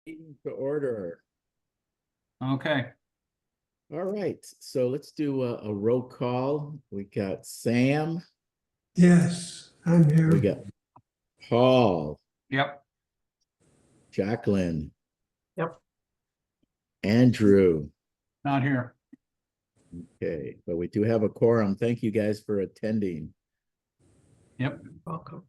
Meeting to order. Okay. All right, so let's do a roll call. We got Sam, Yes, I'm here. we got Paul, Yep. Jacqueline, Yep. Andrew. Not here. Okay, but we do have a quorum. Thank you guys for attending. Yep. Welcome.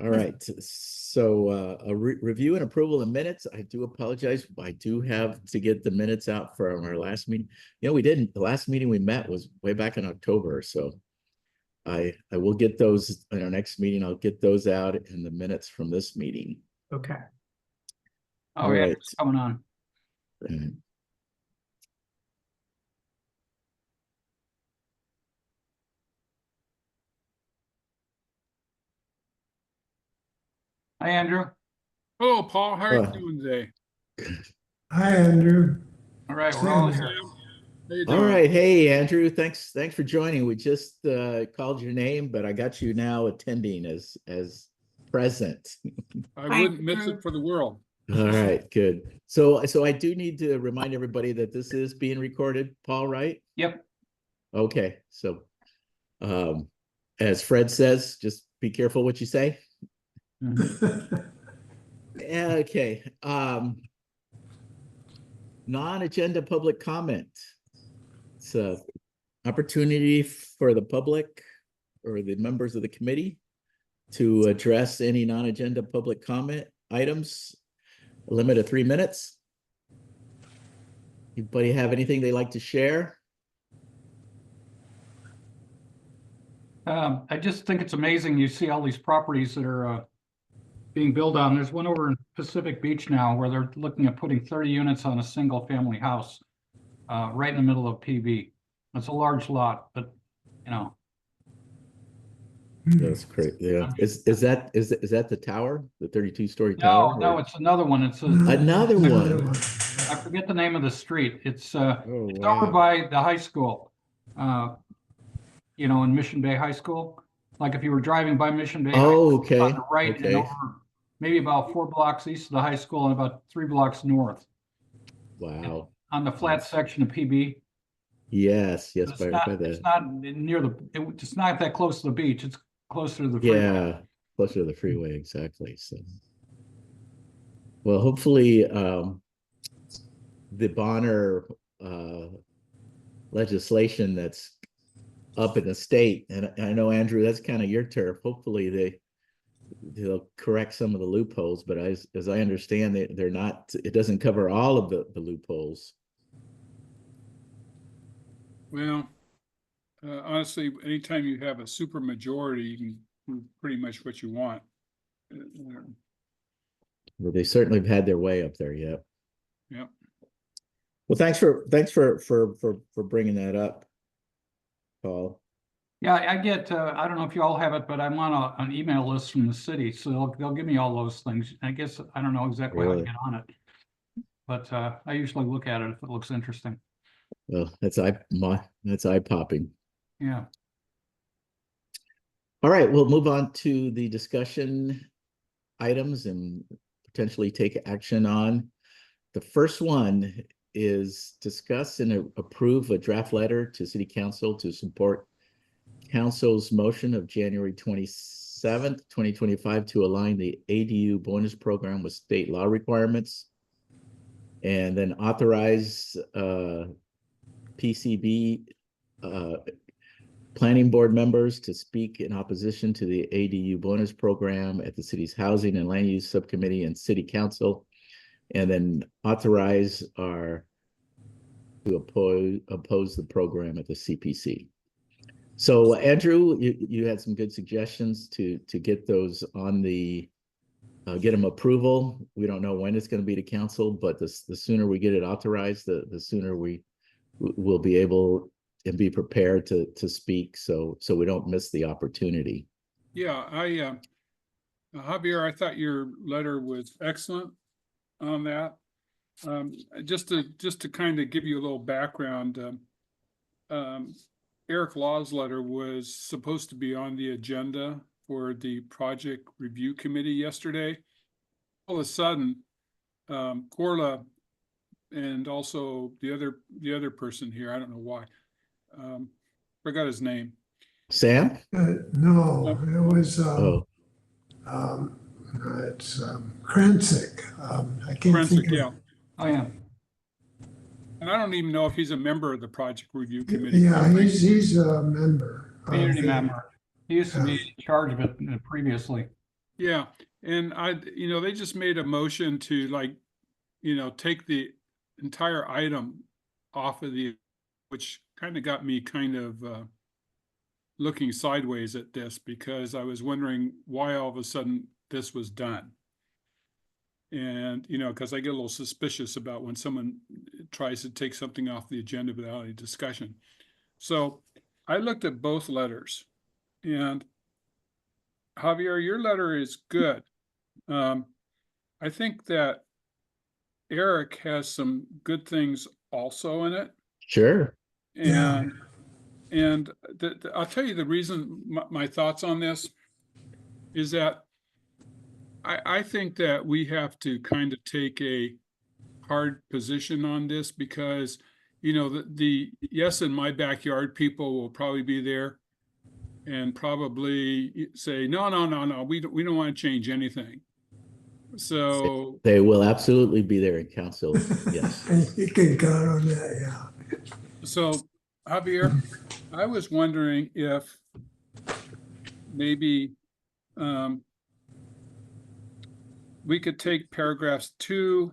All right, so a review and approval of minutes. I do apologize. I do have to get the minutes out from our last meeting. We didn't. The last meeting we met was way back in October, so I will get those in our next meeting. I'll get those out in the minutes from this meeting. Okay. Oh, All yeah, right. it's coming on. Hi, Andrew. Hello, Paul. How are Uh, you doing today? Hi, Andrew. All right, we're all Sam. here. How you All doing? right, hey Andrew, thanks for joining. We just called your name, but I got you now attending as present. I wouldn't miss it for the world. All right, good. So I do need to remind everybody that this is being recorded, Paul, right? Yep. Okay, so as Fred says, just be careful what you say. Mhm. Okay. Non-agenda public comment. It's a opportunity for the public or the members of the committee to address any non-agenda public comment items. A limit of 3 minutes. Anybody have anything they like to share? I just think it's amazing. You see all these properties that are being built on. There's one over in Pacific Beach now where they're looking at putting 30 units on a single family house right in the middle of PB. It's a large lot, but That's great. Yeah. Is that the tower, the 32-story tower? no, it's another one. It's Another one. I forget the name of the street. It's Oh, it's wow. over by the high school. In Mission Bay High School. Like if you were driving by Mission Bay High School, Okay. on the right and Okay. over maybe about 4 blocks east of the high school and about 3 blocks north. Wow. On the flat section of PB. Yes, It's not near it's not that close to the beach. It's closer to the freeway. Yeah, closer to the freeway, exactly. So, well, hopefully, the Bonner legislation that's up in the state, and I know Andrew, that's kind of your turf. Hopefully, they'll correct some of the loopholes, but as I understand, they're not. It doesn't cover all of the loopholes. Well, honestly, anytime you have a super majority, you can do pretty much what you want. Well, they certainly have had their way up there. Yeah. Yeah. Well, thanks for bringing that up, Paul. Yeah, I get I don't know if you all have it, but I'm on an email list from the city, so they'll give me all those things. I guess I don't know exactly how to get on it, but I usually look at it if it looks interesting. Well, that's eye-popping. Yeah. All right, we'll move on to the discussion items and potentially take action on. The first one is discuss and approve a draft letter to City Council to support Council's motion of January 27th, 2025 to align the ADU bonus program with state law requirements, and then authorize PCB planning board members to speak in opposition to the ADU bonus program at the city's Housing and Land Use Subcommittee and City Council, and then authorize to oppose the program at the CPC. So Andrew, you had some good suggestions to get those on the get them approval. We don't know when it's going to be to council, but the sooner we get it authorized, the sooner we will be able and be prepared to speak, so we don't miss the opportunity. Yeah, Javier, I thought your letter was excellent on that. Just to kind of give you a little background, Eric Law's letter was supposed to be on the agenda for the project review committee yesterday. All of a sudden, Corla and also the other person here. I don't know why. Forgot his name. Sam? No, it was, Oh, it's Kranzik. I can't think Krensic, of. yeah. Oh, yeah. And I don't even know if he's a member of the project review committee. Yeah, he's a member. of Community the- member. He used to be in charge of it previously. Yeah, and they just made a motion to take the entire item off of which kind of got me kind of looking sideways at this because I was wondering why all of a sudden this was done. And, because I get a little suspicious about when someone tries to take something off the agenda without any discussion. So I looked at both letters, and Javier, your letter is good. I think that Eric has some good things also in it. sure. Yeah. And I'll tell you the reason my thoughts on this is that I think that we have to kind of take a hard position on this because, the yes, in my backyard people will probably be there and probably say, no, we don't want to change anything. So They will absolutely be there in council. Yes. You can count on that, yeah. So, Javier, I was wondering if maybe we could take paragraphs 2,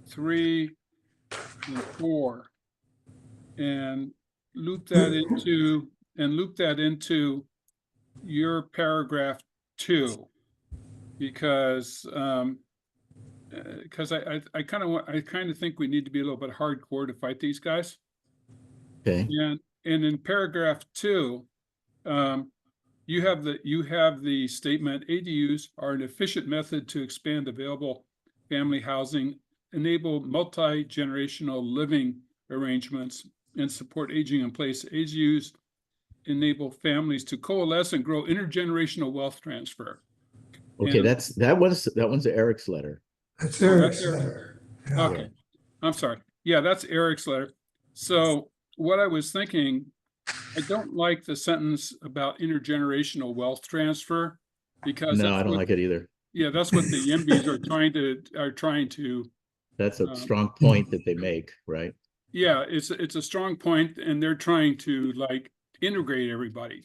3, and 4 and loop that into your paragraph 2 because I kind of think we need to be a little bit hardcore to fight these guys. Okay. And in paragraph 2, you have the statement, ADUs are an efficient method to expand available family housing, enable multi-generational living arrangements, and support aging in place. ADUs enable families to coalesce and grow intergenerational wealth transfer. Okay, And- that one's Eric's letter. That's Oh, Eric's that's letter. Yeah. Okay, I'm sorry. Yeah, that's Eric's letter. So what I was thinking, I don't like the sentence about intergenerational wealth transfer because No, that's I don't what- like it either. Yeah, that's what the YIMBYs are trying to. That's a strong point that they make, right? Yeah, it's a strong point, and they're trying to integrate everybody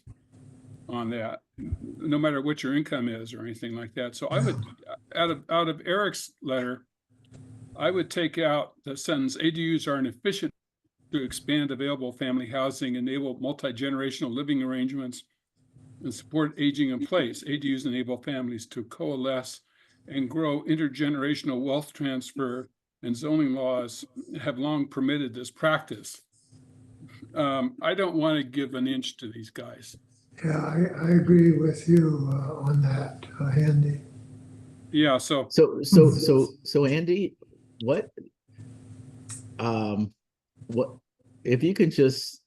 on that, no matter what your income is or anything like that. So I would, out of Eric's letter, I would take out the sentence, ADUs are an efficient to expand available family housing, enable multi-generational living arrangements, and support aging in place. ADUs enable families to coalesce and grow intergenerational wealth transfer, and zoning laws have long permitted this practice. I don't want to give an inch to these guys. Yeah, I agree with you on that, Andy. Yeah, so So Andy, what if you can just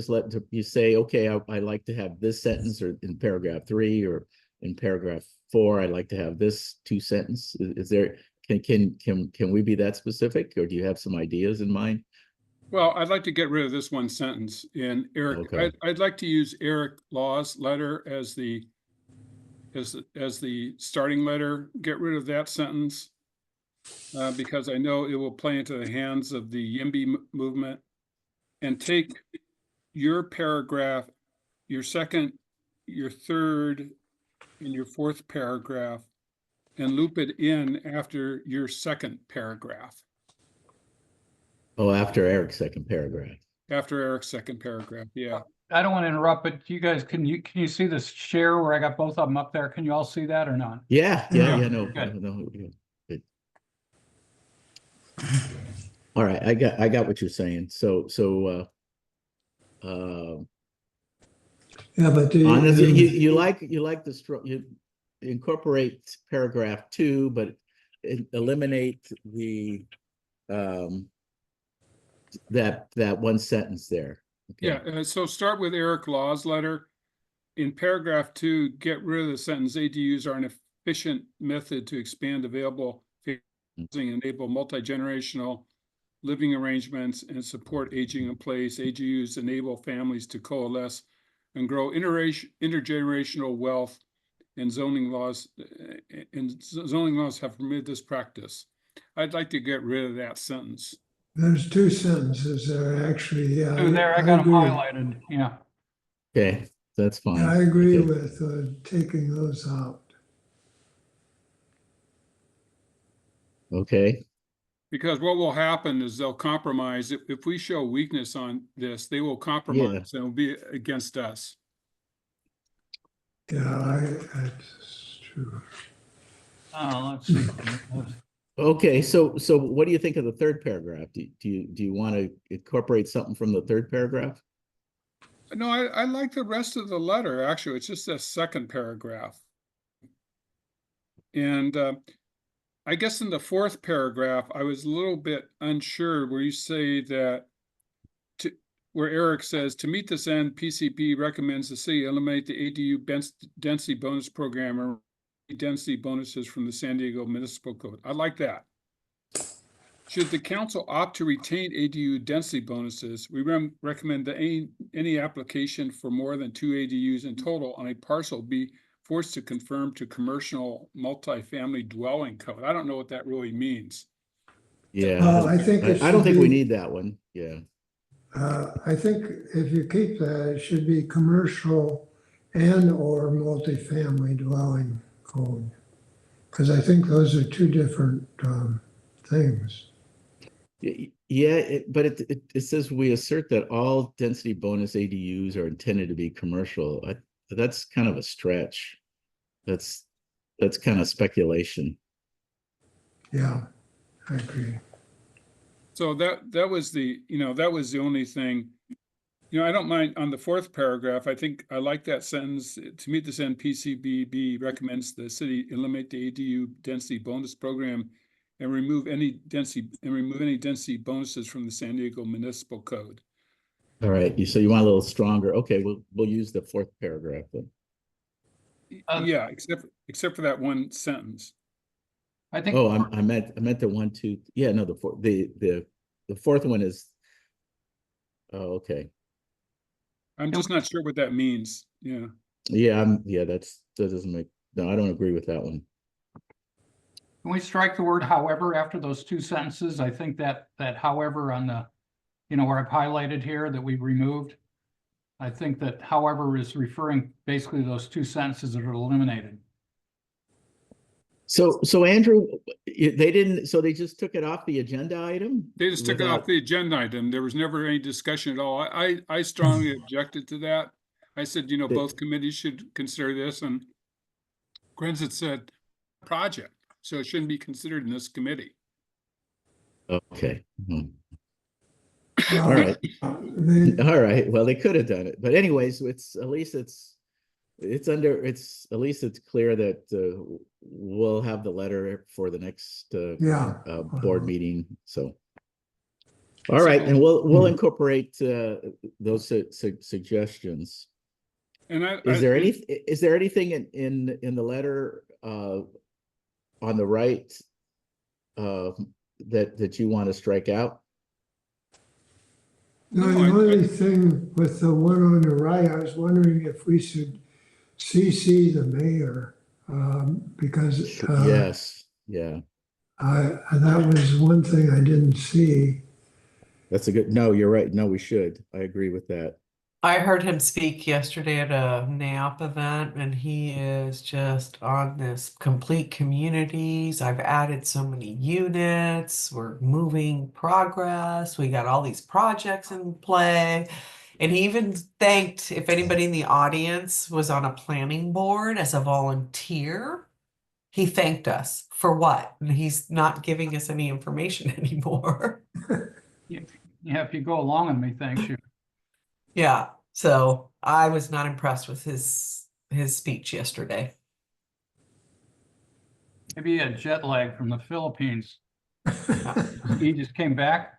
let you say, okay, I like to have this sentence, or in paragraph 3, or in paragraph 4, I'd like to have this 2 sentence. Is there, can we be that specific, or do you have some ideas in mind? well, I'd like to get rid of this one sentence in Eric. Okay. I'd like to use Eric Law's letter as the starting letter. Get rid of that sentence because I know it will play into the hands of the YIMBY movement. And take your paragraph, your second, your third, and your 4th paragraph, and loop it in after your second paragraph. Oh, after Eric's second paragraph. After Eric's second paragraph, yeah. I don't want to interrupt, but you guys, can you see this share where I got both of them up there? Can you all see that or not? Yeah, no, Good. no. Good. All right, I got what you're saying. So Yeah, but honestly, you like you incorporate paragraph 2, but eliminate the that one sentence there. Okay. Yeah, so start with Eric Law's letter. In paragraph 2, get rid of the sentence, ADUs are an efficient method to expand available housing, enable multi-generational living arrangements, and support aging in place. ADUs enable families to coalesce and grow intergenerational wealth, and zoning laws have permitted this practice. I'd like to get rid of that sentence. There's two sentences there, actually, yeah. Oh, there, I got them agree. highlighted, yeah. Okay, that's fine. Yeah, I agree Okay. with taking those out. Okay, Because what will happen is they'll compromise. If we show weakness on this, they will compromise and it'll be against us. Yeah, that's true. Oh, let's see. okay, so what do you think of the third paragraph? Do you want to incorporate something from the third paragraph? No, I like the rest of the letter, actually. It's just that second paragraph. And I guess in the fourth paragraph, I was a little bit unsure where you say that, where Eric says, to meet this end, PCP recommends the city eliminate the ADU density bonus program or density bonuses from the San Diego Municipal Code. I like that. Should the council opt to retain ADU density bonuses, we recommend that any application for more than 2 ADUs in total on a parcel be forced to conform to commercial multifamily dwelling code. I don't know what that really means. Yeah, I think I don't think we need that one. Yeah. I think if you keep that, it should be commercial and or multifamily dwelling code. Because I think those are two different things. Yeah, but it says we assert that all density bonus ADUs are intended to be commercial. That's kind of a stretch. That's kind of speculation. Yeah, I agree. So that was the, that was the only thing. I don't mind on the fourth paragraph. I think I like that sentence. To meet this end, PCPB recommends the city eliminate the ADU density bonus program and remove any density bonuses from the San Diego Municipal Code. All right. So you want a little stronger. Okay, we'll use the fourth paragraph then. Yeah, except for that one sentence. I think. Oh, I meant the 1, 2. Yeah, no, the fourth one is. Oh, okay. I'm just not sure what that means. Yeah. Yeah, that doesn't make. No, I don't agree with that one. Can we strike the word however after those two sentences? I think that however on the, where I've highlighted here that we've removed. I think that however is referring basically to those two sentences that are eliminated. So Andrew, they just took it off the agenda item? They just took it off the agenda item. There was never any discussion at all. I strongly objected to that. I said, both committees should consider this, and Grenz said project, so it shouldn't be considered in this committee. Okay. All right. All right. Well, they could have done it, but anyways, at least it's clear that we'll have the letter for the next board meeting. So, all right, and we'll incorporate those suggestions. And is there anything in the letter on the right that you want to strike out? No, the only thing with the one on the right, I was wondering if we should CC the mayor, because yes, yeah, that was one thing I didn't see. That's no, you're right. No, we should. I agree with that. I heard him speak yesterday at a NAP event, and he is just on this complete communities. I've added so many units. We're moving progress. We got all these projects in play. And he even thanked if anybody in the audience was on a planning board as a volunteer. He thanked us for what? And he's not giving us any information anymore. Yeah, if you go along with me, thanks you. Yeah, so I was not impressed with his speech yesterday. Maybe he had jet lag from the Philippines. He just came back.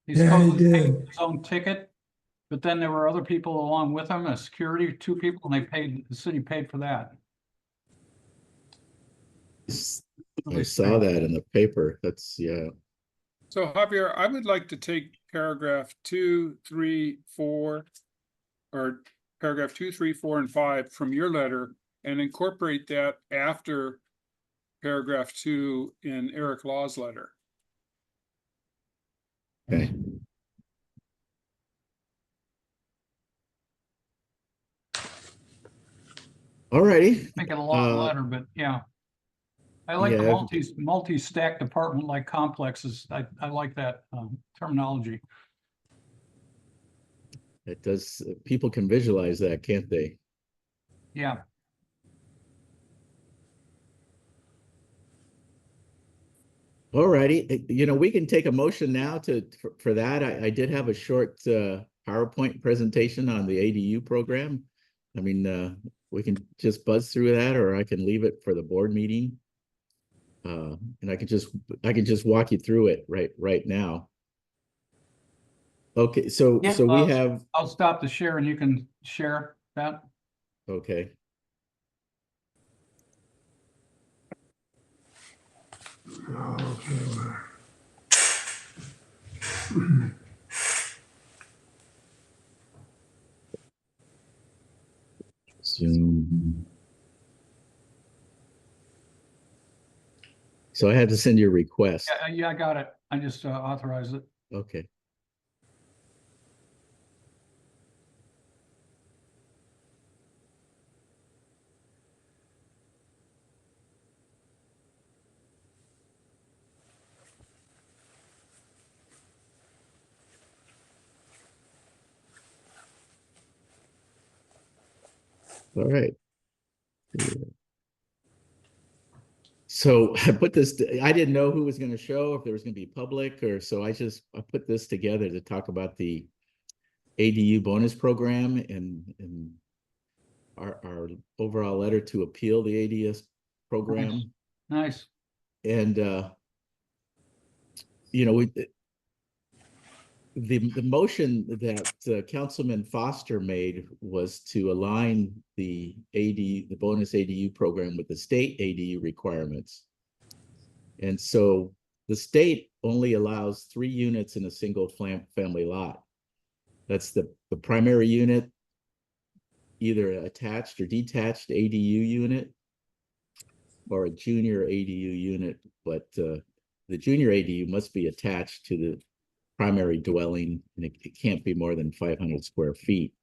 He's Yeah, he paid did. his own ticket, but then there were other people along with him, a security, 2 people, and the city paid for that. I saw that in the paper. That's, yeah. So Javier, I would like to take paragraph 2, 3, 4, or paragraph 2, 3, 4, and 5 from your letter and incorporate that after paragraph 2 in Eric Law's letter. Okay. All righty. Make it a long Uh, letter, but yeah. I like the yeah. multi-stack department-like complexes. I like that terminology. It does, people can visualize that, can't they? Yeah. All righty. You know, we can take a motion now for that. I did have a short PowerPoint presentation on the ADU program. I mean, we can just buzz through that, or I can leave it for the board meeting. And I can just walk you through it right now. Okay, so Yeah, we have, I'll stop the share and you can share that. okay. Okay. Zoom. So I had to send you a request. Yeah, I got it. I just authorized it. Okay. All right. So I put this, I didn't know who was going to show, if there was going to be public, or so I put this together to talk about the ADU bonus program and our overall letter to appeal the ADS program. Nice. And you know, the motion that Councilman Foster made was to align the bonus ADU program with the state ADU requirements. And so the state only allows 3 units in a single family lot. That's the primary unit, either attached or detached ADU unit, or a junior ADU unit, but the junior ADU must be attached to the primary dwelling, and it can't be more than 500 square feet.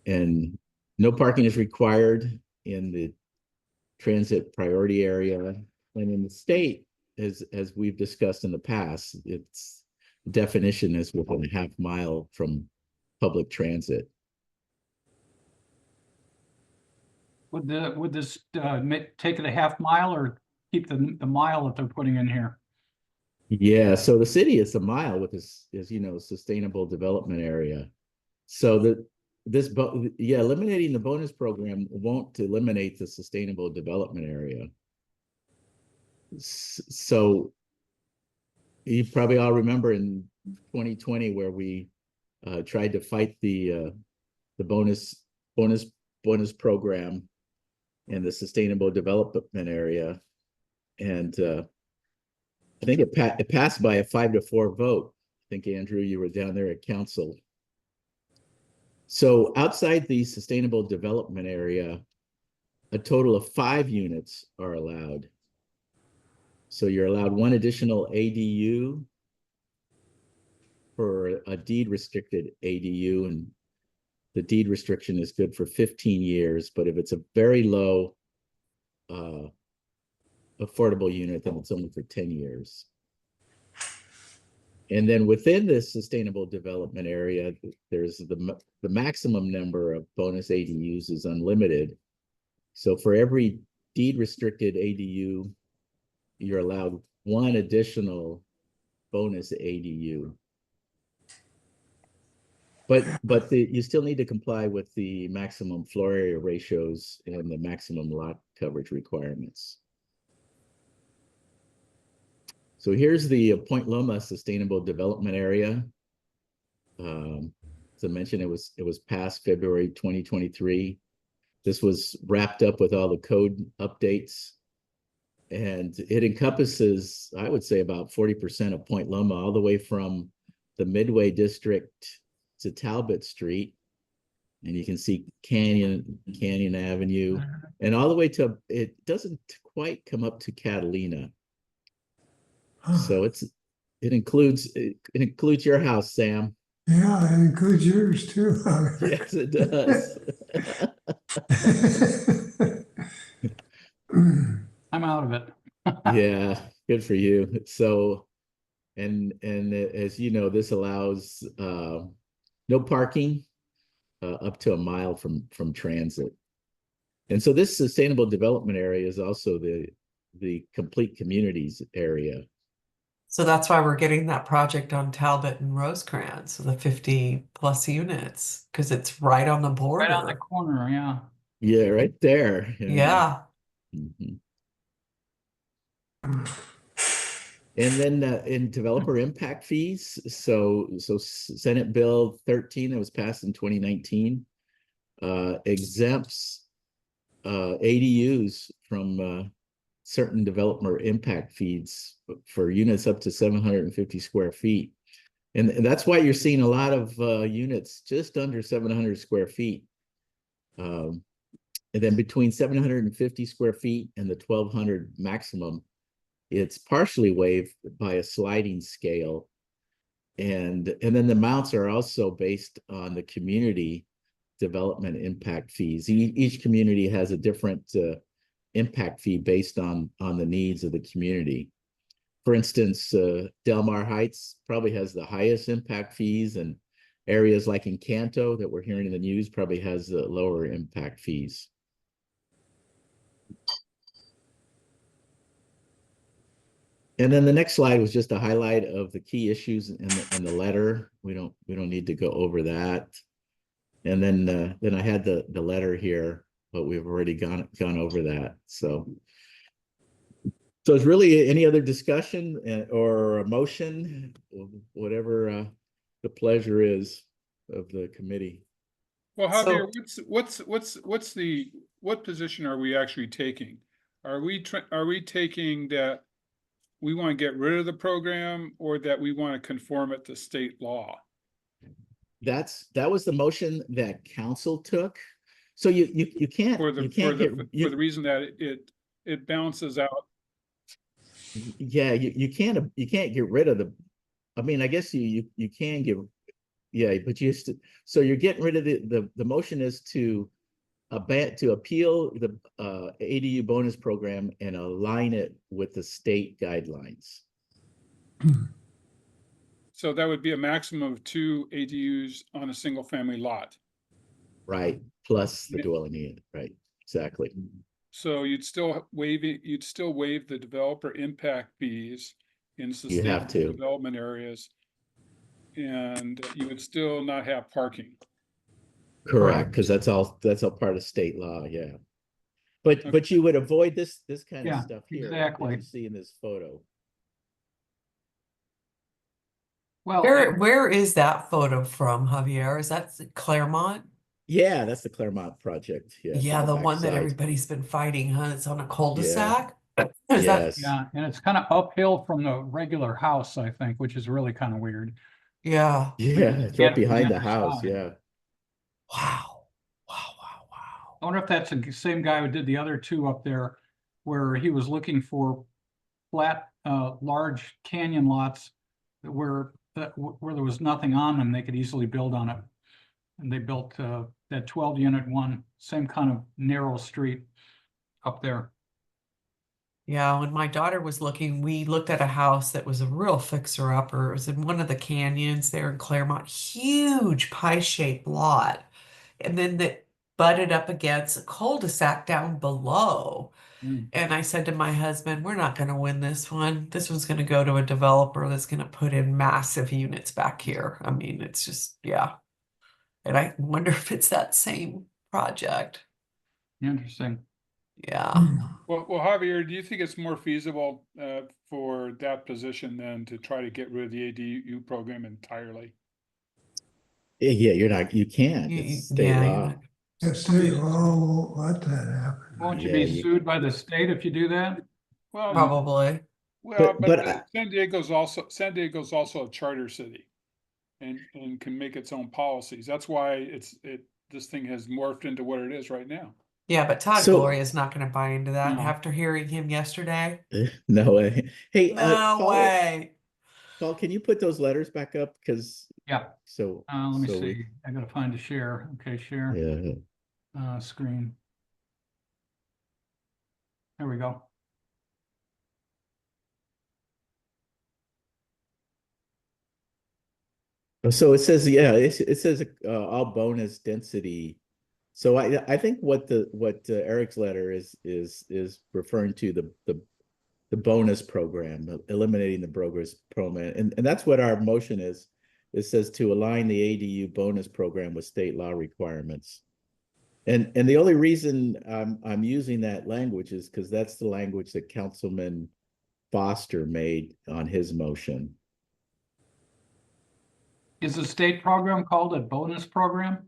And no parking is required in the transit priority area. And in the state, as we've discussed in the past, its definition is within a half mile from public transit. Would this take it a half mile or keep the mile that they're putting in here? Yeah, so the city is a mile with this, as you know, sustainable development area. So eliminating the bonus program won't eliminate the sustainable development area. So you probably all remember in 2020 where we tried to fight the bonus program in the sustainable development area, and I think it passed by a 5-4 vote. I think, Andrew, you were down there at council. So outside the sustainable development area, a total of 5 units are allowed. So you're allowed 1 additional ADU for a deed restricted ADU, and the deed restriction is good for 15 years. But if it's a very low affordable unit, then it's only for 10 years. And then within this sustainable development area, there's the maximum number of bonus ADUs is unlimited. So for every deed restricted ADU, you're allowed 1 additional bonus ADU. But you still need to comply with the maximum floor area ratios and the maximum lot coverage requirements. So here's the Point Loma Sustainable Development Area. As I mentioned, it was passed February 2023. This was wrapped up with all the code updates. And it encompasses, I would say, about 40% of Point Loma, all the way from the Midway District to Talbot Street. And you can see Canyon Avenue, and all the way to, it doesn't quite come up to Catalina. So it includes your house, Sam. Yeah, it includes yours too. Yes, it does. I'm out of it. Yeah, good for you. So, and as you know, this allows no parking up to a mile from transit. And so this sustainable development area is also the complete communities area. So that's why we're getting that project on Talbot and Rosecrans, the 50+ units, because it's right on the Right on the border. corner, yeah. Yeah, right there. Yeah. Mhm. And then in developer impact fees, so Senate Bill 13 that was passed in 2019 exempts ADUs from certain developer impact fees for units up to 750 square feet. And that's why you're seeing a lot of units just under 700 square feet. And then between 750 square feet and the 1,200 maximum, it's partially waived by a sliding scale. And then the amounts are also based on the community development impact fees. Each community has a different impact fee based on the needs of the community. For instance, Del Mar Heights probably has the highest impact fees, and areas like Encanto that we're hearing in the news probably has the lower impact fees. And then the next slide was just a highlight of the key issues in the letter. We don't need to go over that. And then I had the letter here, but we've already gone over that. So is really any other discussion or a motion, whatever the pleasure is of the committee. Well, So- Javier, what position are we actually taking? Are we taking that we want to get rid of the program, or that we want to conform it to state law? That was the motion that council took. So you can't For the reason that it balances out. Yeah, you can't get rid of the, I mean, I guess you can get, yeah, but so you're getting rid of the motion is to appeal the ADU bonus program and align it with the state guidelines. So that would be a maximum of 2 ADUs on a single family lot. Right, plus the dwelling unit, right, exactly. So you'd still waive the developer impact fees in You have sustainable to. development areas. And you would still not have parking. Correct, because that's all part of state law, yeah. But you would avoid this kind of Yeah, stuff here exactly. that you see in this photo. Well, Where is that photo from, Javier? Is that Claremont? Yeah, that's the Claremont project. Yes, Yeah, on the one that backside. everybody's been fighting, huh? It's on a cul-de-sac. Is that Yes. yeah, and it's kind of uphill from the regular house, I think, which is really kind of weird. yeah. Yeah, it's Get right it from behind the other house. side. Yeah. Wow. Wow, wow, wow. I wonder if that's the same guy who did the other two up there, where he was looking for flat, large canyon lots where there was nothing on them, they could easily build on it. And they built that 12-unit one, same kind of narrow street up there. Yeah, when my daughter was looking, we looked at a house that was a real fixer-upper. It was in one of the canyons there in Claremont, huge pie-shaped lot. And then that butted up against a cul-de-sac down below. And I said to my husband, we're not going to win this one. This one's going to go to a developer that's going to put in massive units back here. I mean, it's just, yeah. And I wonder if it's that same project. Interesting. Yeah. Well, Javier, do you think it's more feasible for that position than to try to get rid of the ADU program entirely? Yeah, you can't. It's state Yeah, law. If state law won't let that happen. Won't you Yeah, be sued by the state if you do that? Well, probably. well, But but San Diego's also a charter city and can make its own policies. That's why this thing has morphed into what it is right now. Yeah, but Todd So- Gloria is not going to buy into that No. after hearing him yesterday. no way. Hey, No way. Paul, can you put those letters back up? Because Yeah, so let me so see. I gotta find a share. Okay, share, yeah. screen. There we go. So it says, yeah, it says all bonus density. So I think what Eric's letter is referring to the bonus program, eliminating the bonus program, and that's what our motion is. It says to align the ADU bonus program with state law requirements. And the only reason I'm using that language is because that's the language that Councilman Foster made on his motion. Is the state program called a bonus program?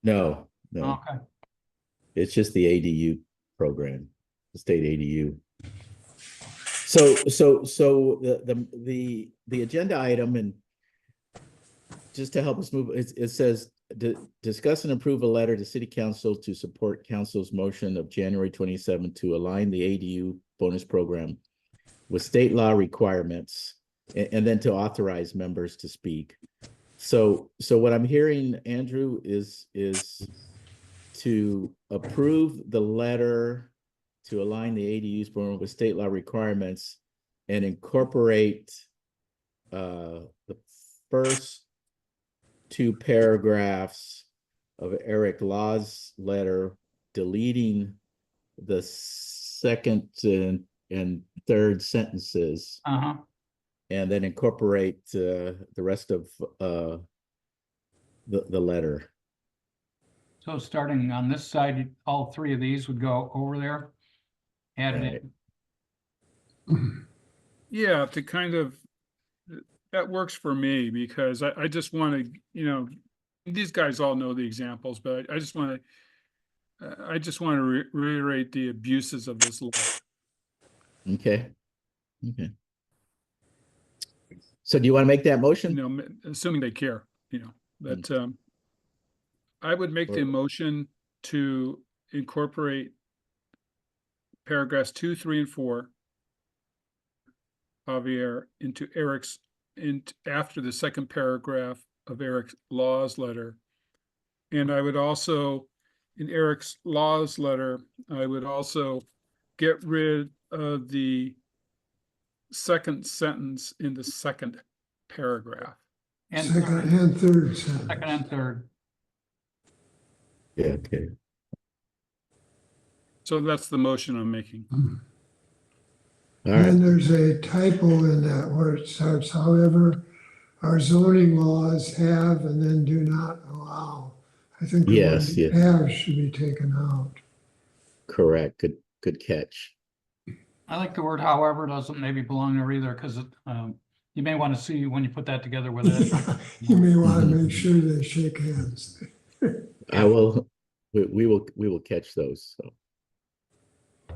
No, Okay, it's just the ADU program, the state ADU. So the agenda item, and just to help us move, it says discuss and approve a letter to City Council to support Council's motion of January 27 to align the ADU bonus program with state law requirements, and then to authorize members to speak. So what I'm hearing, Andrew, is to approve the letter to align the ADU's program with state law requirements and incorporate the first two paragraphs of Eric Law's letter, deleting the second and third sentences, and then incorporate the rest of the letter. so starting on this side, all three of these would go over there. Added Right. it. Yeah, to kind of, that works for me because I just want to, these guys all know the examples, but I just want to reiterate the abuses of this law. Okay. So do you want to make that motion? Assuming they care, but I would make the motion to incorporate paragraphs 2, 3, and 4, Javier, into after the second paragraph of Eric's Law's letter. And I would also, in Eric's Law's letter, I would also get rid of the second sentence in the second paragraph. And Second and third sentence. second and third. Yeah, okay. So that's the motion I'm making. All And right. there's a typo in that where it starts, however, our zoning laws have and then do not allow. I think the Yes, word yes. have should be taken out. Correct. Good catch. I like the word however doesn't maybe belong there either, because you may want to see when you put that together with it. You may want to make sure they shake hands. I will. We will catch those. So.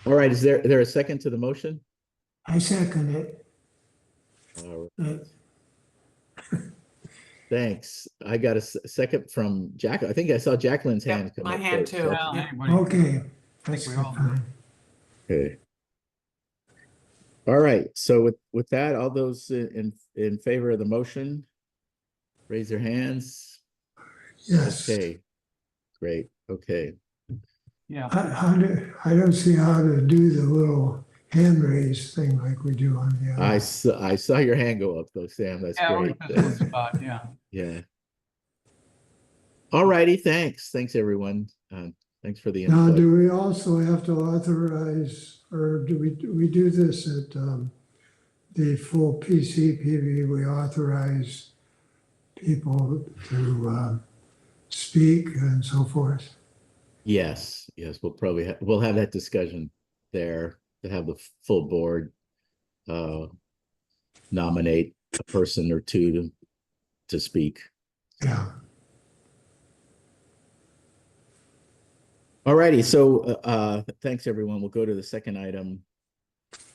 All right. Is there a second to the motion? I second it. All right. Thanks. I got a second from Jack. I think I saw Jacqueline's hand Yep, come my up hand first, too. so- Well, Yeah. anybody- Okay, think we all do. fine. Okay. All right. So with that, all those in favor of the motion, raise their hands. Yes. Okay. Great. Okay. Yeah, I don't see how to do the little hand raise thing like we do on the I other. I saw your hand go up though, Sam. That's yeah, great. this one spot, yeah. Yeah. All righty. Thanks, everyone. Thanks for the Now, input. do we also have to authorize, or do we do this at the full PCPB? We authorize people to speak and so forth? Yes. We'll have that discussion there to have the full board nominate a person or two to speak. Yeah. All righty, so thanks, everyone. We'll go to the second item.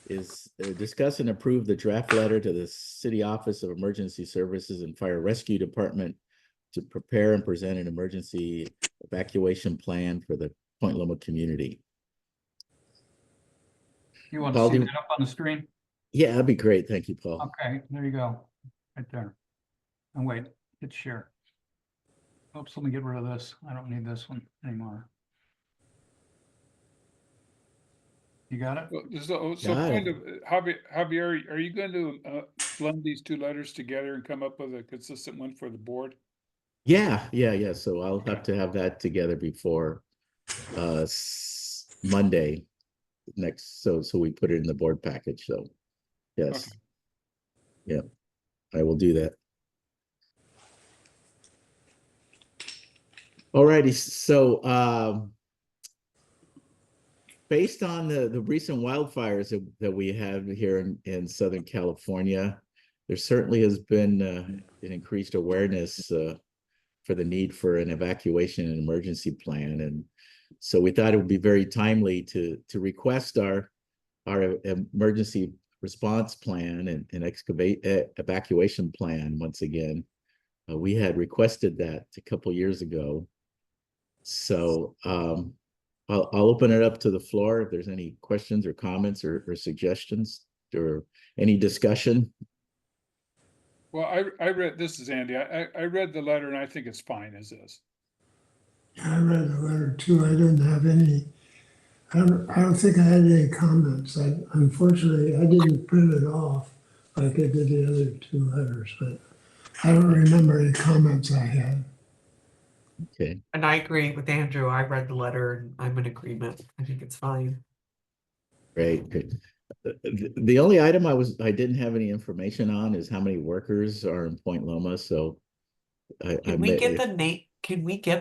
Is discuss and approve the draft letter to the City Office of Emergency Services and Fire Rescue Department to prepare and present an emergency evacuation plan for the Point Loma community. You want to Paul, see that up on the screen? Yeah, that'd be great. Thank you, Paul. Okay, there you go. Right there. And wait, hit share. Oops, let me get rid of this. I don't need this one anymore. You got it? So Got kind it. of, Javier, are you going to blend these two letters together and come up with a consistent one for the board? Yeah. So I'll have to have that together before Monday next. So we put it in the board package. So yes. Okay. Yeah, I will do that. All righty. So based on the recent wildfires that we have here in Southern California, there certainly has been an increased awareness for the need for an evacuation and emergency plan. And so we thought it would be very timely to request our emergency response plan and evacuation plan once again. We had requested that a couple years ago. So I'll open it up to the floor if there's any questions or comments or suggestions or any discussion. Well, I read, this is Andy. I read the letter and I think it's fine as is. I read the letter too. I didn't have any, I don't think I had any comments. Unfortunately, I didn't print it off like I did the other two letters, but I don't remember any comments I had. Okay. And I agree with Andrew. I read the letter and I'm in agreement. I think it's fine. Great. The only item I didn't have any information on is how many workers are in Point Loma. So Can we get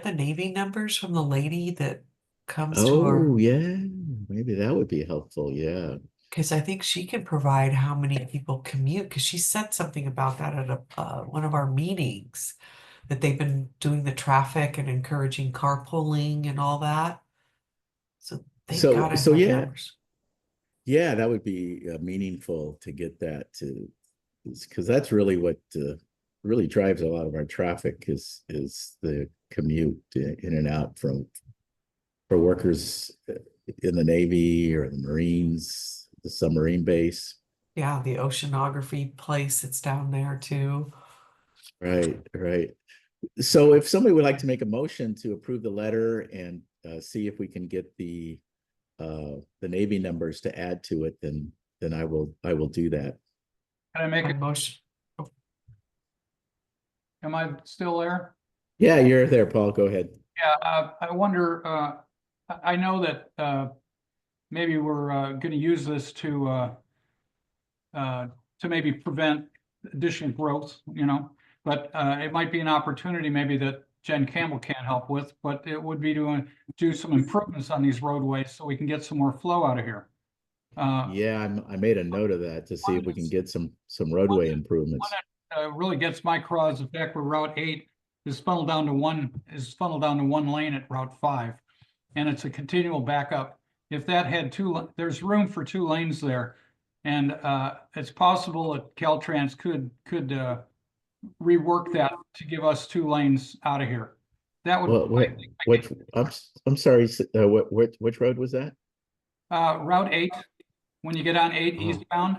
the Navy numbers from the lady that comes to our, oh yeah, maybe that would be helpful. Yeah. because I think she can provide how many people commute, because she said something about that at one of our meetings, that they've been doing the traffic and encouraging carpooling and all that. So they've got to So have yeah, numbers. yeah, that would be meaningful to get that to, because that's really what really drives a lot of our traffic is the commute in and out for workers in the Navy or the Marines, the submarine base. Yeah, the oceanography place that's down there too. Right. So if somebody would like to make a motion to approve the letter and see if we can get the Navy numbers to add to it, then I will do that. Can I make My it? motion. Am I still there? Yeah, you're there, Paul. Go ahead. Yeah, I wonder, I know that maybe we're going to use this to maybe prevent additional growth, but it might be an opportunity maybe that Jen Campbell can't help with, but it would be to do some improvements on these roadways so we can get some more flow out of here. Yeah, I made a note of that to see if we can get some roadway improvements. One that really gets my craw is the fact where Route 8 is funneled down to one lane at Route 5, and it's a continual backup. If that had there's room for 2 lanes there, and it's possible that Caltrans could rework that to give us 2 lanes out of here. That would What I'm sorry, which road was that? Route 8, when you get on 8 Oh. eastbound,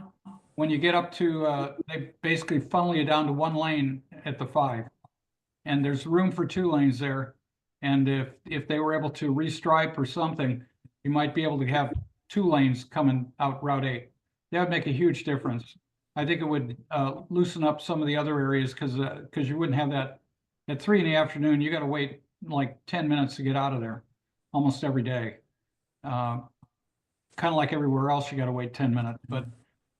when you get up to they basically funnel you down to 1 lane at the 5, and there's room for 2 lanes there. And if they were able to restripe or something, you might be able to have 2 lanes coming out Route 8. That would make a huge difference. I think it would loosen up some of the other areas because you wouldn't have that at 3 in the afternoon. You got to wait like 10 minutes to get out of there almost every day. Kind of like everywhere else, you got to wait 10 minutes, but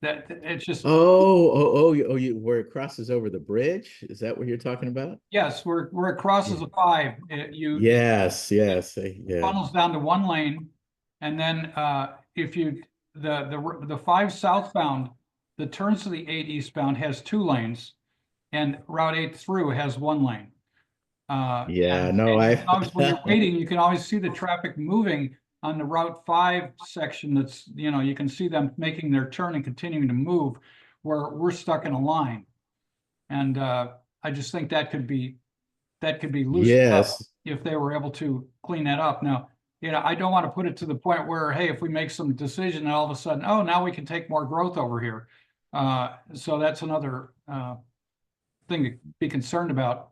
that it's just. You where it crosses over the bridge? Is that what you're talking about? Yes, where it crosses the 5, Yes, yeah. funnels down to 1 lane, and then if you the 5 southbound that turns to the 8 eastbound has 2 lanes, and Route 8 through has 1 lane. Yeah, And no, you can always, when you're waiting, you can always see the traffic moving on the Route 5 section. That's, you can see them making their turn and continuing to move where we're stuck in a line. And I just think that could be loosened up yes, if they were able to clean that up. Now, I don't want to put it to the point where, hey, if we make some decision and all of a sudden, oh, now we can take more growth over here. So that's another thing to be concerned about.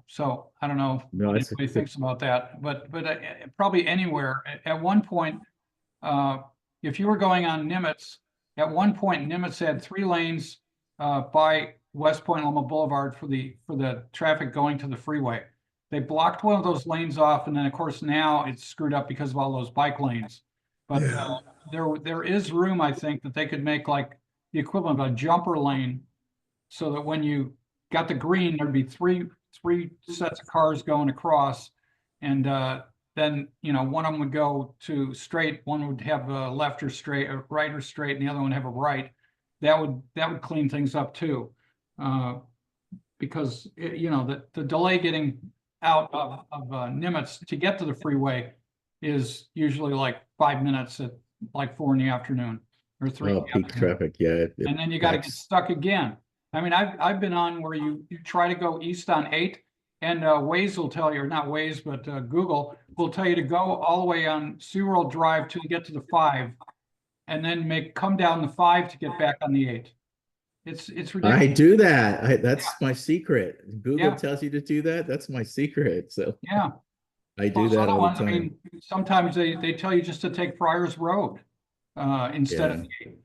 So I don't know no, what it's anybody thinks about that, but probably anywhere. At one point, if you were going on Nimitz, at one point Nimitz had 3 lanes by West Point Loma Boulevard for the traffic going to the freeway. They blocked one of those lanes off, and then of course now it's screwed up because of all those bike lanes. But Yeah. there is room, I think, that they could make like the equivalent of a jumper lane, so that when you got the green, there'd be three sets of cars going across, and then one of them would go to straight, one would have a left or straight, or right or straight, and the other one have a right. That would clean things up too, because the delay getting out of Nimitz to get to the freeway is usually like 5 minutes at like 4 in the afternoon or 3 in the peak afternoon. traffic. Yeah, it And then you got to get backs. stuck again. I mean, I've been on where you try to go east on 8, and Waze will tell you, or not Waze, but Google will tell you to go all the way on SeaWorld Drive to get to the 5, and then come down the 5 to get back on the 8. It's I ridiculous. do that. That's my secret. Google Yeah. tells you to do that. That's my secret. So Yeah. I do Those that other all the ones, I time. mean, sometimes they tell you just to take Friars Road instead of Yeah. the 8.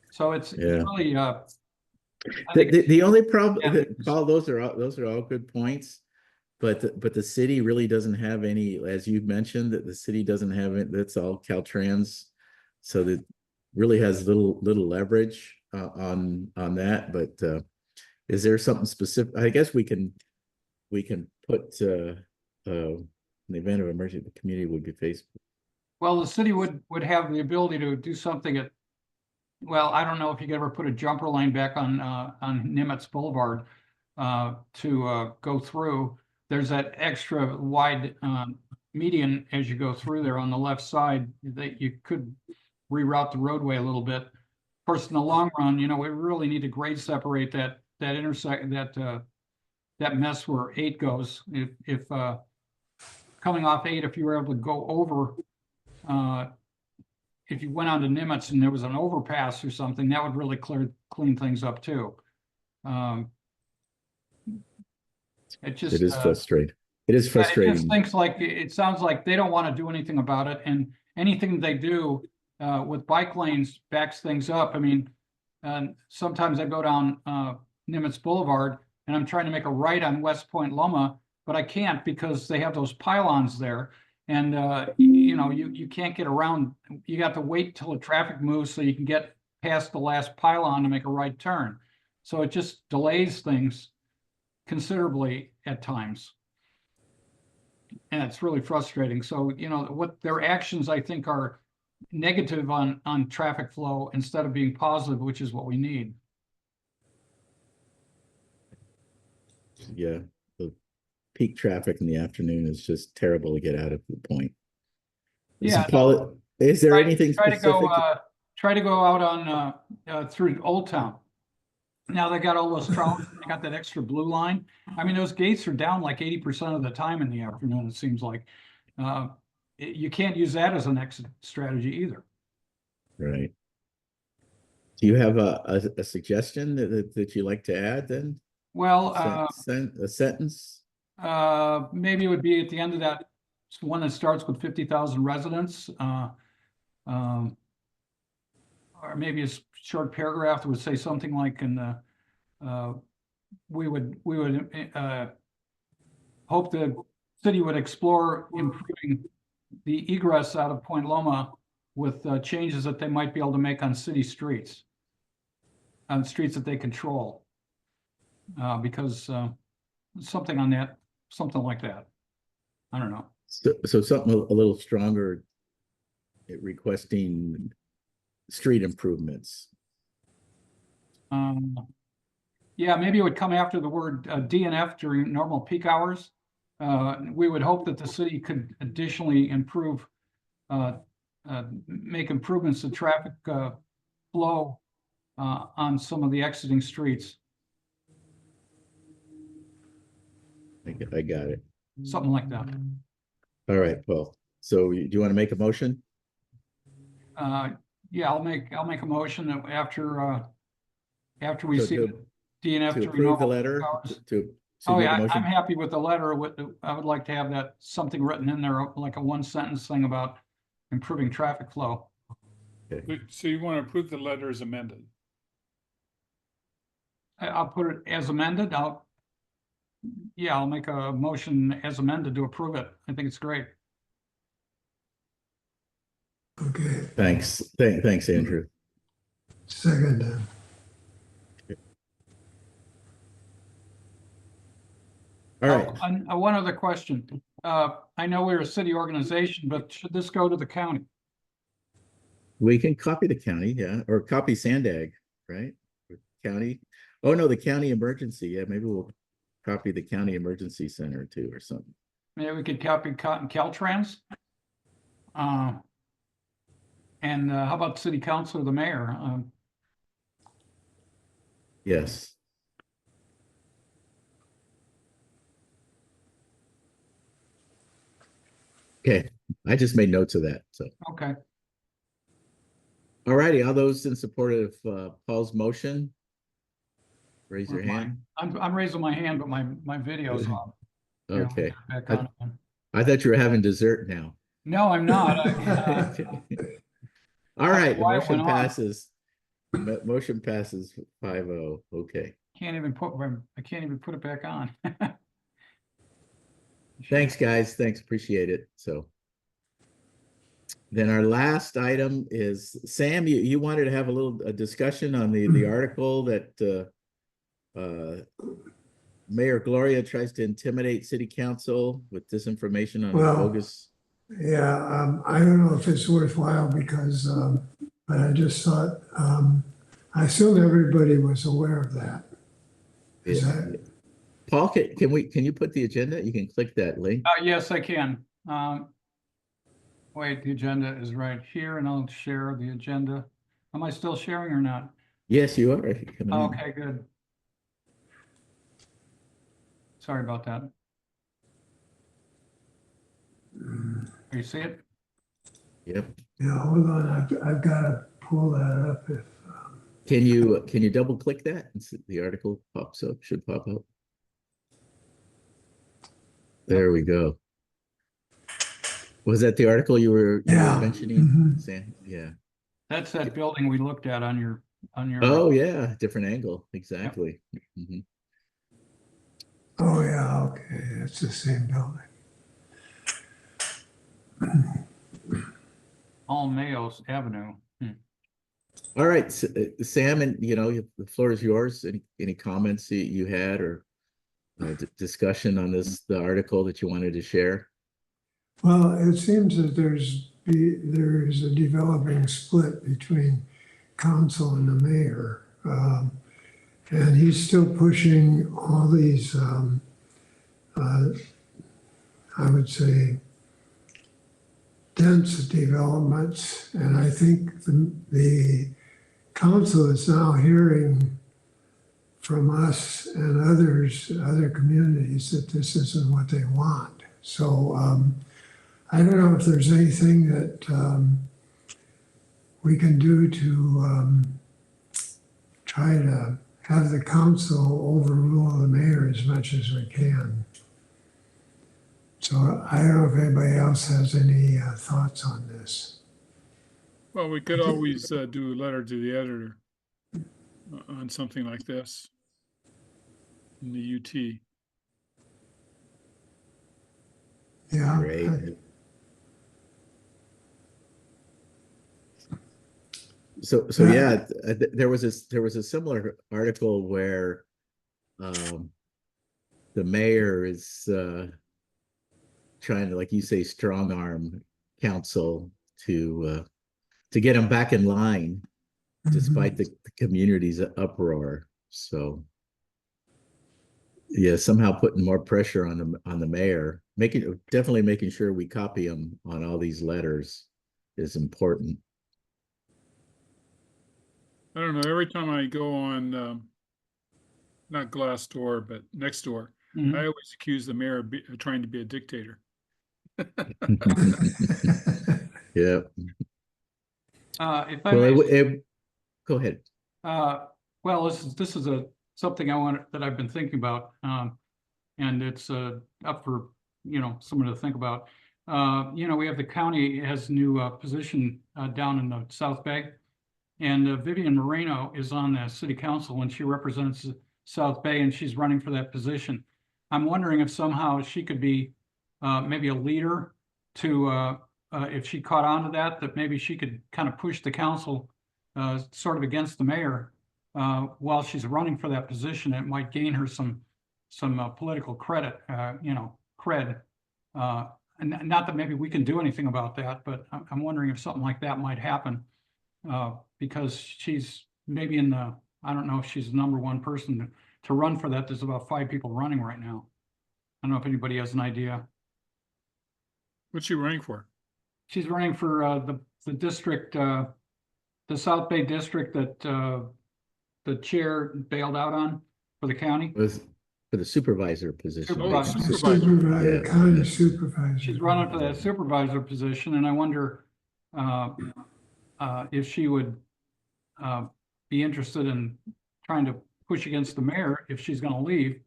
So it's Yeah. really I think The only problem Yeah. that Paul, those are all good points, but the city really doesn't have any, as you mentioned, that the city doesn't have it. That's all Caltrans, so that really has little leverage on that. But is there something specific? I guess we can put in the event of emergency, the community would be faced. Well, the city would have the ability to do something at, well, I don't know if you could ever put a jumper lane back on Nimitz Boulevard to go through. There's that extra wide median as you go through there on the left side that you could reroute the roadway a little bit. Of course, in the long run, we really need to grade separate that intersect that mess where 8 goes. If coming off 8, if you were able to go over, if you went on to Nimitz and there was an overpass or something, that would really clean things up too. It is frustrating. It is it frustrating. just thinks like, it sounds like they don't want to do anything about it, and anything they do with bike lanes backs things up. I mean, sometimes I go down Nimitz Boulevard and I'm trying to make a right on West Point Loma, but I can't because they have those pylons there. And you can't get around. You got to wait till the traffic moves so you can get past the last pylon to make a right turn. So it just delays things considerably at times, and it's really frustrating. So what their actions, I think, are negative on traffic flow instead of being positive, which is what we need. Yeah, the peak traffic in the afternoon is just terrible to get out of the point. Yeah. So, Paul, is there anything try specific? Try to go out on through Old Town. Now they got all those trolleys, they got that extra blue line. I mean, those gates are down like 80% of the time in the afternoon, it seems like. You can't use that as an exit strategy either. Right. Do you have a suggestion that you like to add then? Well, A sentence? maybe it would be at the end of that one that starts with 50,000 residents. Or maybe a short paragraph that would say something like, in the we would hope the city would explore improving the egress out of Point Loma with changes that they might be able to make on city streets, on streets that they control, because something on that, something like that. I don't know. So something a little stronger, requesting street improvements. Yeah, maybe it would come after the word DNF during normal peak hours. We would hope that the city could additionally improve, make improvements to traffic flow on some of the exiting streets, I got it. something like that. All right, Paul. So do you want to make a motion? Yeah, I'll make a motion that after we So see to- the DNF To during approve the normal letter, hours. to Oh, make a yeah, motion? I'm happy with the letter. I would like to have that, something written in there, like a one sentence thing about improving traffic flow. So you want to approve the letter as amended? I'll put it as amended. I'll make a motion as amended to approve it. I think it's great. Okay, Thanks. Thanks, Andrew. second then. All right. One other question. I know we're a city organization, but should this go to the county? We can copy the county, yeah, or copy Sandag, right? County. Oh, no, the county emergency. Yeah, maybe we'll copy the county emergency center too or something. Maybe we could copy Caltrans. And how about city council or the mayor? Yes. Okay, I just made notes of that. So, Okay. all righty, all those in support of Paul's motion, raise your Where's mine? hand. I'm raising my hand, but my video's off. Here, let me Okay, get it back on again. I thought you were having dessert now. No, I'm not. All right, the Why it motion went on. passes. Motion passes 5-0. Okay. I can't even put it back on. Thanks, guys. Thanks. Appreciate it. So then our last item is Sam, you wanted to have a discussion on the article that Mayor Gloria tries to intimidate city council with disinformation on Well, bogus. Yeah, I don't know if it's worthwhile because, but I just thought, I assume everybody was aware of that. Is Yeah. that, Paul, can you put the agenda? You can click that link. Yes, I can. Wait, the agenda is right here and I'll share the agenda. Am I still sharing or not? Yes, you are. Coming in. Okay, good. Sorry about that. You see it? Yep. yeah, hold on, I've got to pull that up if, Can you double click that and see the article pops up, should pop up. There we go. Was that the article you were Yeah. mentioning, Mhm. Sam? Yeah. That's that building we looked at on your. Oh, yeah, different angle. Exactly. Mhm. oh yeah, okay, it's the same building. All Mayos Avenue. All right, Sam, and the floor is yours. Any comments you had or discussion on the article that you wanted to share? Well, it seems that there is a developing split between council and the mayor. And he's still pushing all these, I would say, dense developments. And I think the council is now hearing from us and other communities that this isn't what they want. So I don't know if there's anything that we can do to try to have the council overrule the mayor as much as we can. So I don't know if anybody else has any thoughts on this. Well, we could always do a letter to the editor on something like this in the UT. Yeah. Great. So yeah, there was a similar article where the mayor is trying to, like you say, strong arm council to get them back in line despite the community's uproar. So yeah, somehow putting more pressure on the mayor, definitely making sure we copy him on all these letters is important. I don't know, every time I go on, not Glassdoor, but Nextdoor, Mhm. I always accuse the mayor of trying to be a dictator. Yeah. If I Well, may, go ahead. well, this is something that I've been thinking about, and it's up for someone to think about. We have the county has a new position down in the South Bay, and Vivian Moreno is on the city council, and she represents South Bay, and she's running for that position. I'm wondering if somehow she could be maybe a leader to if she caught on to that maybe she could kind of push the council sort of against the mayor while she's running for that position. It might gain her some political credit, cred. And not that maybe we can do anything about that, but I'm wondering if something like that might happen because she's maybe I don't know if she's the number one person to run for that. There's about 5 people running right now. I don't know if anybody has an idea. What's she running for? She's running for the district, the South Bay district that the chair bailed out on for the county. Was for the supervisor position. Oh, Supervisor. Supervisor, Yeah. county supervisor. She's running for that supervisor position, and I wonder if she would be interested in trying to push against the mayor if she's going to leave.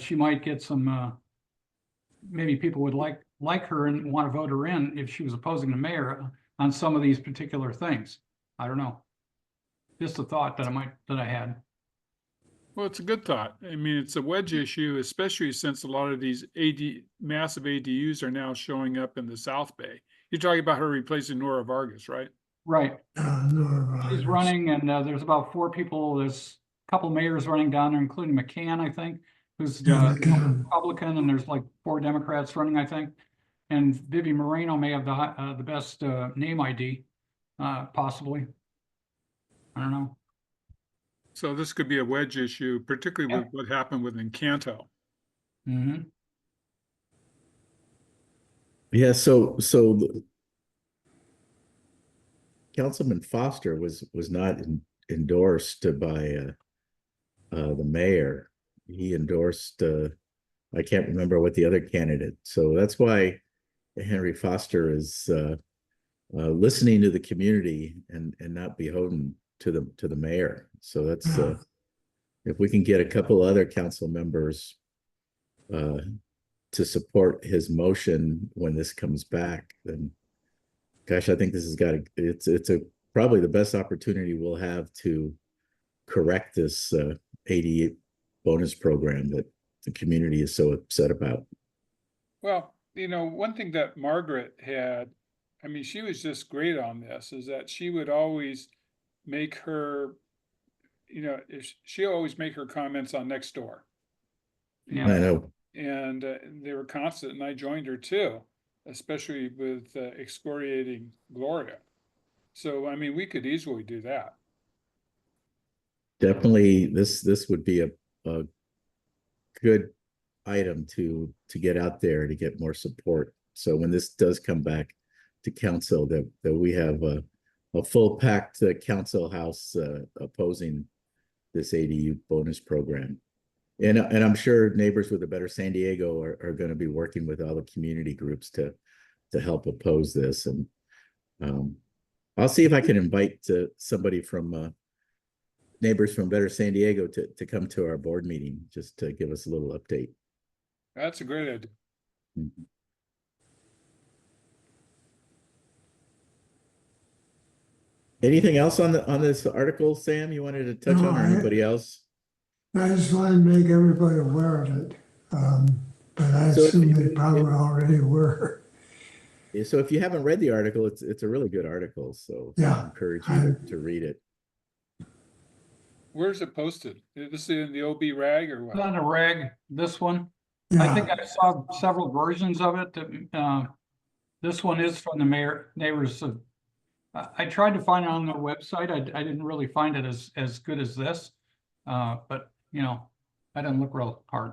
She might get some. Maybe people would like her and want to vote her in if she was opposing the mayor on some of these particular things. I don't know. Just a thought that I had. Well, it's a good thought. I mean, it's a wedge issue, especially since a lot of these massive ADUs are now showing up in the South Bay. You're talking about her replacing Nora Vargas, right? Right. No, She's running, and there's about 4 people. There's a couple mayors running down there, including McCann, I think, who's Republican, and there's like 4 Democrats running, I think. And Vivi Moreno may have the best name ID, possibly. I don't know. So this could be a wedge issue, particularly with what happened with Encanto. Mm-hmm. Yeah, so Councilman Foster was not endorsed by the mayor. He endorsed I can't remember what the other candidate. So that's why Henry Foster is listening to the community and not beholden to the mayor. So that's if we can get a couple other council members to support his motion when this comes back, then gosh, I think this has got it's probably the best opportunity we'll have to correct this 88 bonus program that the community is so upset about. Well, one thing that Margaret had, I mean, she was just great on this, is that she would always make her, she always make her comments on Nextdoor. Yeah. I know. And they were constant, and I joined her too, especially with excoriating Gloria. So, I mean, we could easily do that. Definitely, this would be a good item to get out there to get more support. So when this does come back to council, that we have a full packed council house opposing this ADU bonus program. And I'm sure Neighbors with a Better San Diego are going to be working with all the community groups to help oppose this. And I'll see if I can invite somebody from Neighbors from Better San Diego to come to our board meeting just to give us a little update. That's a great idea. Mm-hmm. Anything else on this article, Sam, you wanted to touch on, or anybody else? I just want to make everybody aware of it, but I assume they probably already were. So if you haven't read the article, it's a really good article. So Yeah, I encourage you to read it. Where's it posted? Is this in the OB rag or what? Not a rag, this one. Yeah. I think I saw several versions of it. That this one is from the neighbors. I tried to find it on their website. I didn't really find it as good as this. But I didn't look real hard.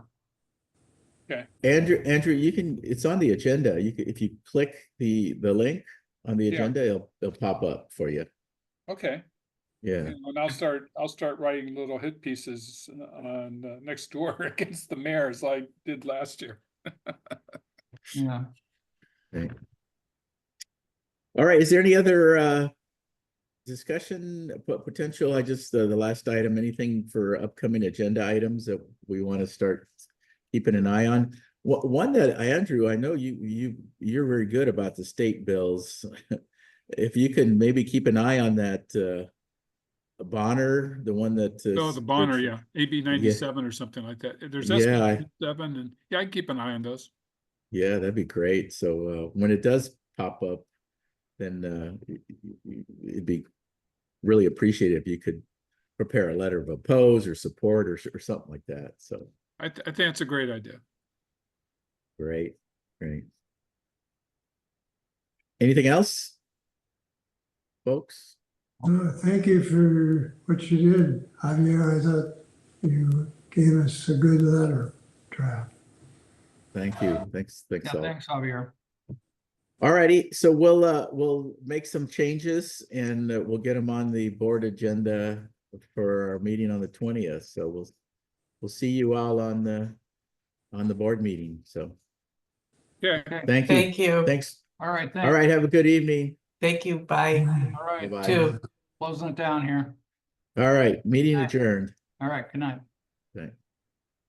Andrew, you can, it's on the agenda. You can, if you click the link on the Yeah. agenda, it'll pop up for you. Okay. Yeah. And I'll start writing little hit pieces on next door against the mayor as I did last year. Yeah. Right. All right. Is there any other discussion potential? I just the last item, anything for upcoming agenda items that we want to start keeping an eye on? One that Andrew, I know you're very good about the state bills. If you can maybe keep an eye on that Bonner, the one that Oh, the Bonner, yeah, AB 97 or something like that. There's SB Yeah. 97, and yeah, I can keep an eye on those. Yeah, that'd be great. So when it does pop up, then it'd be really appreciated if you could prepare a letter of oppose or support or something like that. So I think that's a great idea. great. Anything else, folks? Thank you for what you did, Javier. I thought you gave us a good letter draft. Thank you. Thanks Yeah, all. thanks, Javier. All righty, so we'll make some changes and we'll get them on the board agenda for our meeting on the 20th. So we'll see you all on the board meeting. So Yeah. Okay. thank you. Thank you. Thanks. All right, All thanks. right, have a good evening. Thank you. Bye. All right, Bye-bye. Two. closing it down here. All right, meeting Bye. adjourned. All right, good night. Thanks.